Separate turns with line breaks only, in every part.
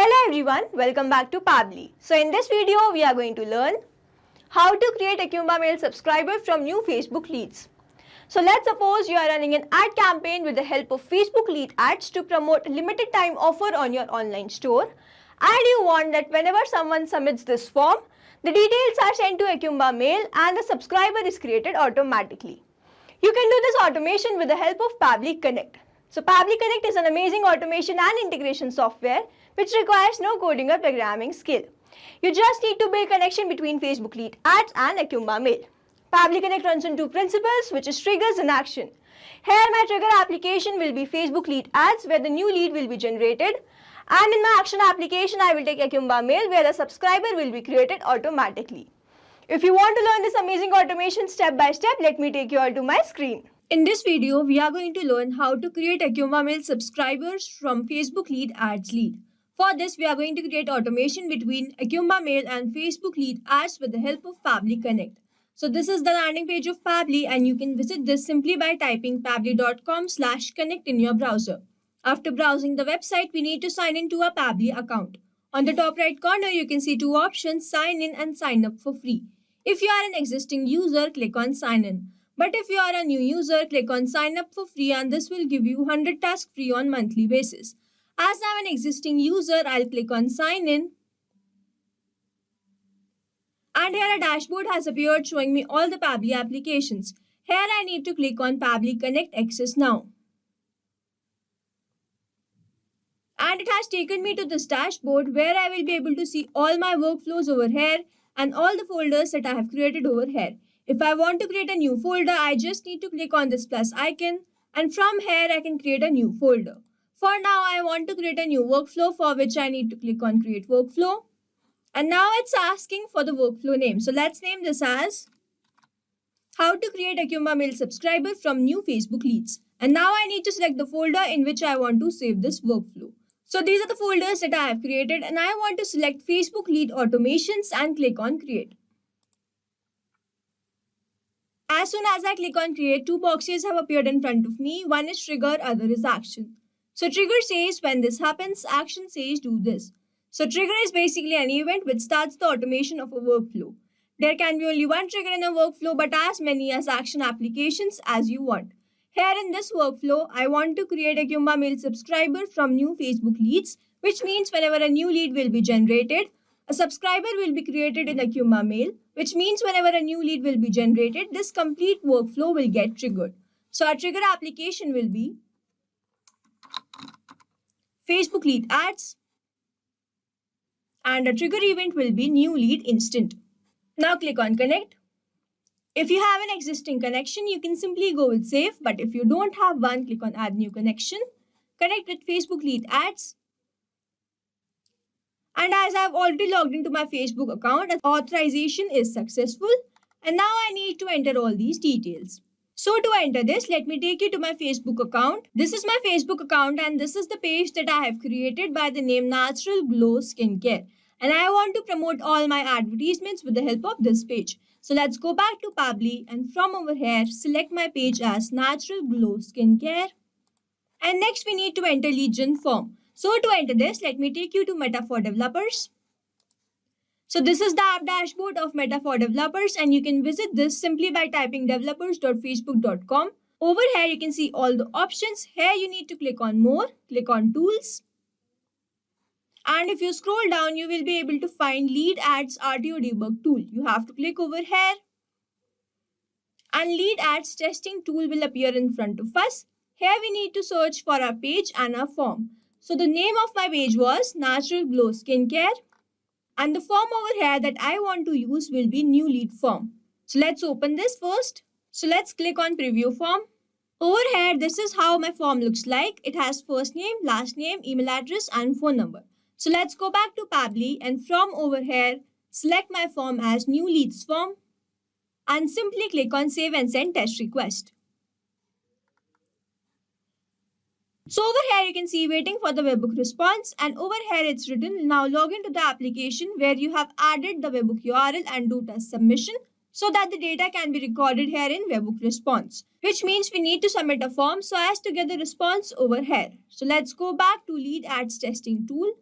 Hello everyone, welcome back to Pabbly. So in this video, we are going to learn how to create Akumba Mail subscriber from new Facebook leads. So let's suppose you are running an ad campaign with the help of Facebook lead ads to promote limited time offer on your online store, and you want that whenever someone submits this form, the details are sent to Akumba Mail and the subscriber is created automatically. You can do this automation with the help of Pabbly Connect. So Pabbly Connect is an amazing automation and integration software which requires no coding or programming skill. You just need to build connection between Facebook lead ads and Akumba Mail. Pabbly Connect runs on two principles, which is triggers and action. Here my trigger application will be Facebook lead ads where the new lead will be generated, and in my action application I will take Akumba Mail where the subscriber will be created automatically. If you want to learn this amazing automation step by step, let me take you all to my screen. In this video, we are going to learn how to create Akumba Mail subscribers from Facebook lead ads lead. For this, we are going to create automation between Akumba Mail and Facebook lead ads with the help of Pabbly Connect. So this is the landing page of Pabbly, and you can visit this simply by typing pabbly.com/connect in your browser. After browsing the website, we need to sign in to a Pabbly account. On the top right corner, you can see two options, sign in and sign up for free. If you are an existing user, click on sign in. But if you are a new user, click on sign up for free, and this will give you 100 tasks free on monthly basis. As I am an existing user, I'll click on sign in. And here a dashboard has appeared showing me all the Pabbly applications. Here I need to click on Pabbly Connect Access Now. And it has taken me to this dashboard where I will be able to see all my workflows over here and all the folders that I have created over here. If I want to create a new folder, I just need to click on this plus icon, and from here I can create a new folder. For now, I want to create a new workflow, for which I need to click on create workflow. And now it's asking for the workflow name. So let's name this as how to create Akumba Mail subscriber from new Facebook leads. And now I need to select the folder in which I want to save this workflow. So these are the folders that I have created, and I want to select Facebook lead automations and click on create. As soon as I click on create, two boxes have appeared in front of me. One is trigger, other is action. So trigger says when this happens, action says do this. So trigger is basically an event which starts the automation of a workflow. There can be only one trigger in a workflow, but as many as action applications as you want. Here in this workflow, I want to create a Akumba Mail subscriber from new Facebook leads, which means whenever a new lead will be generated, a subscriber will be created in Akumba Mail, which means whenever a new lead will be generated, this complete workflow will get triggered. So our trigger application will be Facebook lead ads, and a trigger event will be new lead instant. Now click on connect. If you have an existing connection, you can simply go with save, but if you don't have one, click on add new connection, connect with Facebook lead ads. And as I have already logged into my Facebook account, authorization is successful, and now I need to enter all these details. So to enter this, let me take you to my Facebook account. This is my Facebook account, and this is the page that I have created by the name Natural Glow Skincare. And I want to promote all my advertisements with the help of this page. So let's go back to Pabbly, and from over here, select my page as Natural Glow Skincare. And next we need to enter lead gen form. So to enter this, let me take you to Meta for Developers. So this is the app dashboard of Meta for Developers, and you can visit this simply by typing developers.facebook.com. Over here, you can see all the options. Here you need to click on more, click on tools. And if you scroll down, you will be able to find lead ads RTO debug tool. You have to click over here. And lead ads testing tool will appear in front of us. Here we need to search for our page and our form. So the name of my page was Natural Glow Skincare. And the form over here that I want to use will be new lead form. So let's open this first. So let's click on preview form. Over here, this is how my form looks like. It has first name, last name, email address, and phone number. So let's go back to Pabbly, and from over here, select my form as new leads form and simply click on save and send test request. So over here you can see waiting for the webhook response, and over here it's written now log into the application where you have added the webhook URL and do test submission so that the data can be recorded here in webhook response, which means we need to submit a form so as to get the response over here. So let's go back to lead ads testing tool.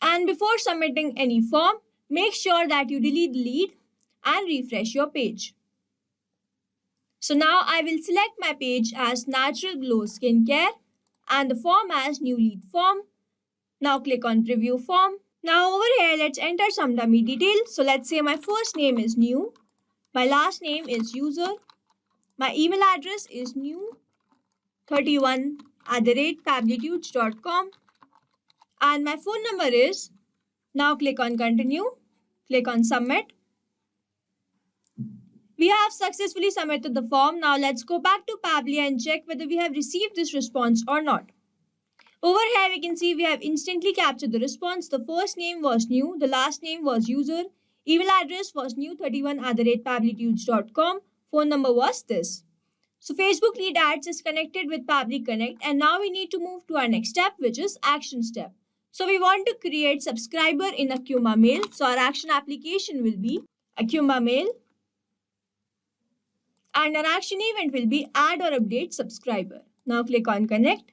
And before submitting any form, make sure that you delete the lead and refresh your page. So now I will select my page as Natural Glow Skincare and the form as New Lead Form. Now click on Preview Form. Now over here, let's enter some dummy details. So let's say my first name is New, my last name is User, my email address is new31@pablitudes.com and my phone number is. Now click on Continue, click on Submit. We have successfully submitted the form. Now let's go back to Pabbly and check whether we have received this response or not. Over here we can see we have instantly captured the response. The first name was New, the last name was User, email address was new31@pablitudes.com, phone number was this. So Facebook Lead Ads is connected with Pabbly Connect and now we need to move to our next step, which is action step. So we want to create subscriber in Akumba Mail. So our action application will be Akumba Mail and our action event will be add or update subscriber. Now click on connect.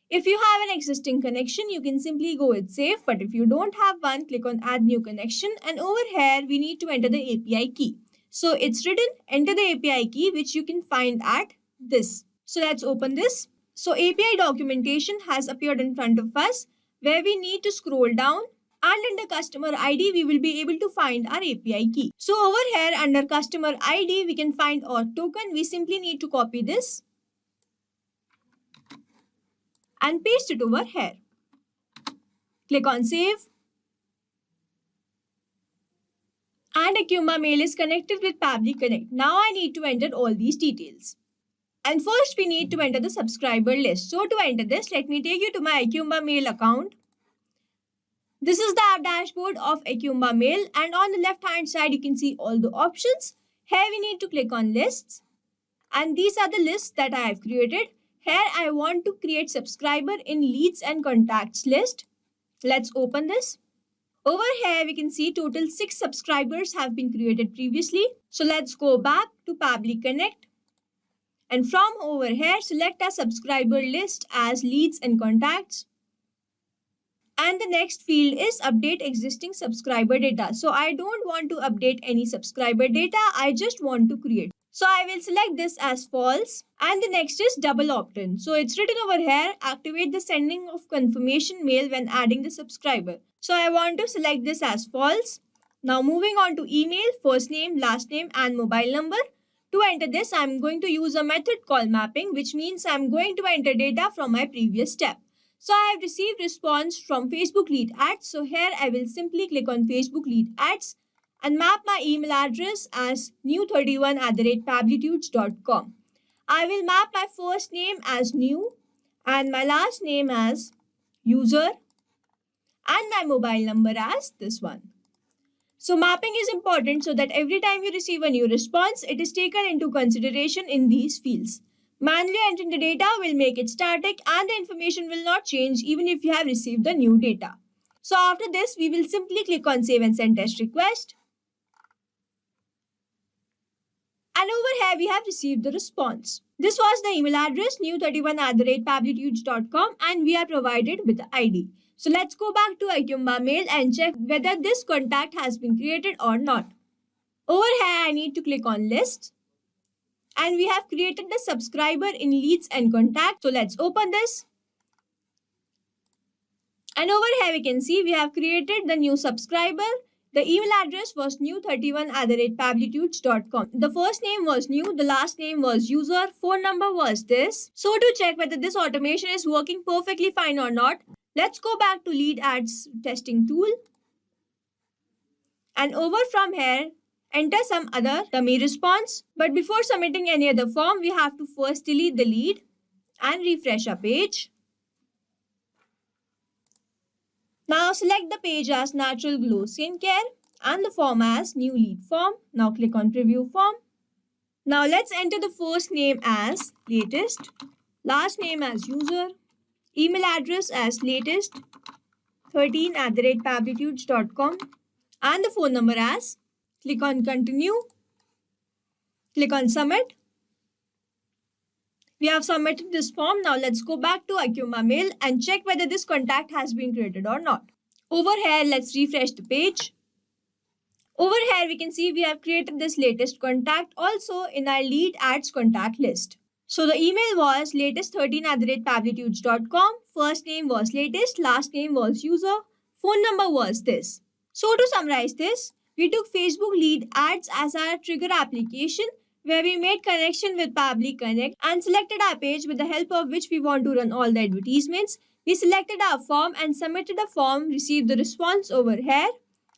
If you have an existing connection, you can simply go with save, but if you don't have one, click on add new connection and over here we need to enter the API key. So it's written enter the API key, which you can find at this. So let's open this. So API documentation has appeared in front of us where we need to scroll down and under customer ID we will be able to find our API key. So over here under customer ID we can find our token. We simply need to copy this and paste it over here. Click on save. And Akumba Mail is connected with Pabbly Connect. Now I need to enter all these details. And first we need to enter the subscriber list. So to enter this, let me take you to my Akumba Mail account. This is the app dashboard of Akumba Mail and on the left hand side you can see all the options. Here we need to click on lists and these are the lists that I have created. Here I want to create subscriber in leads and contacts list. Let's open this. Over here we can see total 6 subscribers have been created previously. So let's go back to Pabbly Connect. And from over here select a subscriber list as leads and contacts. And the next field is update existing subscriber data. So I don't want to update any subscriber data. I just want to create. So I will select this as false and the next is double opt-in. So it's written over here, activate the sending of confirmation mail when adding the subscriber. So I want to select this as false. Now moving on to email, first name, last name and mobile number. To enter this, I'm going to use a method called mapping, which means I'm going to enter data from my previous step. So I have received response from Facebook Lead Ads. So here I will simply click on Facebook Lead Ads and map my email address as new31@pablitudes.com. I will map my first name as New and my last name as User and my mobile number as this one. So mapping is important so that every time you receive a new response, it is taken into consideration in these fields. Manually entering the data will make it static and the information will not change even if you have received the new data. So after this, we will simply click on save and send test request. And over here, we have received the response. This was the email address new31@pablitudes.com and we are provided with the ID. So let's go back to Akumba Mail and check whether this contact has been created or not. Over here, I need to click on list. And we have created the subscriber in leads and contacts. So let's open this. And over here, we can see we have created the new subscriber. The email address was new31@pablitudes.com. The first name was New, the last name was User, phone number was this. So to check whether this automation is working perfectly fine or not, let's go back to Lead Ads testing tool. And over from here, enter some other dummy response. But before submitting any other form, we have to first delete the lead and refresh our page. Now select the page as Natural Glow Skincare and the form as New Lead Form. Now click on Preview Form. Now let's enter the first name as Latest, last name as User, email address as latest13@pablitudes.com and the phone number as. Click on Continue. Click on Submit. We have submitted this form. Now let's go back to Akumba Mail and check whether this contact has been created or not. Over here, let's refresh the page. Over here, we can see we have created this latest contact also in our lead ads contact list. So the email was latest13@pablitudes.com. First name was latest, last name was user, phone number was this. So to summarize this, we took Facebook lead ads as our trigger application where we made connection with Pabbly Connect and selected our page with the help of which we want to run all the advertisements. We selected our form and submitted a form, received the response over here.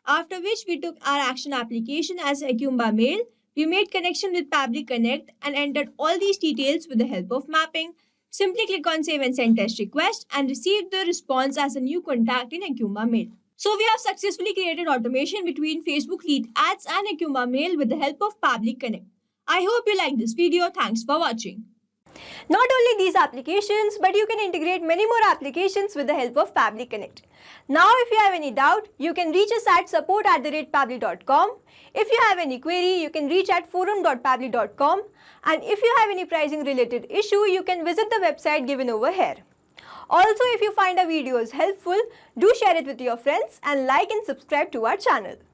After which we took our action application as Akumba Mail. We made connection with Pabbly Connect and entered all these details with the help of mapping. Simply click on Save and Send Test Request and receive the response as a new contact in Akumba Mail. So we have successfully created automation between Facebook lead ads and Akumba Mail with the help of Pabbly Connect. I hope you liked this video. Thanks for watching. Not only these applications, but you can integrate many more applications with the help of Pabbly Connect. Now, if you have any doubt, you can reach us at support@pabbly.com. If you have any query, you can reach at forum.pabbly.com. And if you have any pricing related issue, you can visit the website given over here. Also, if you find our videos helpful, do share it with your friends and like and subscribe to our channel.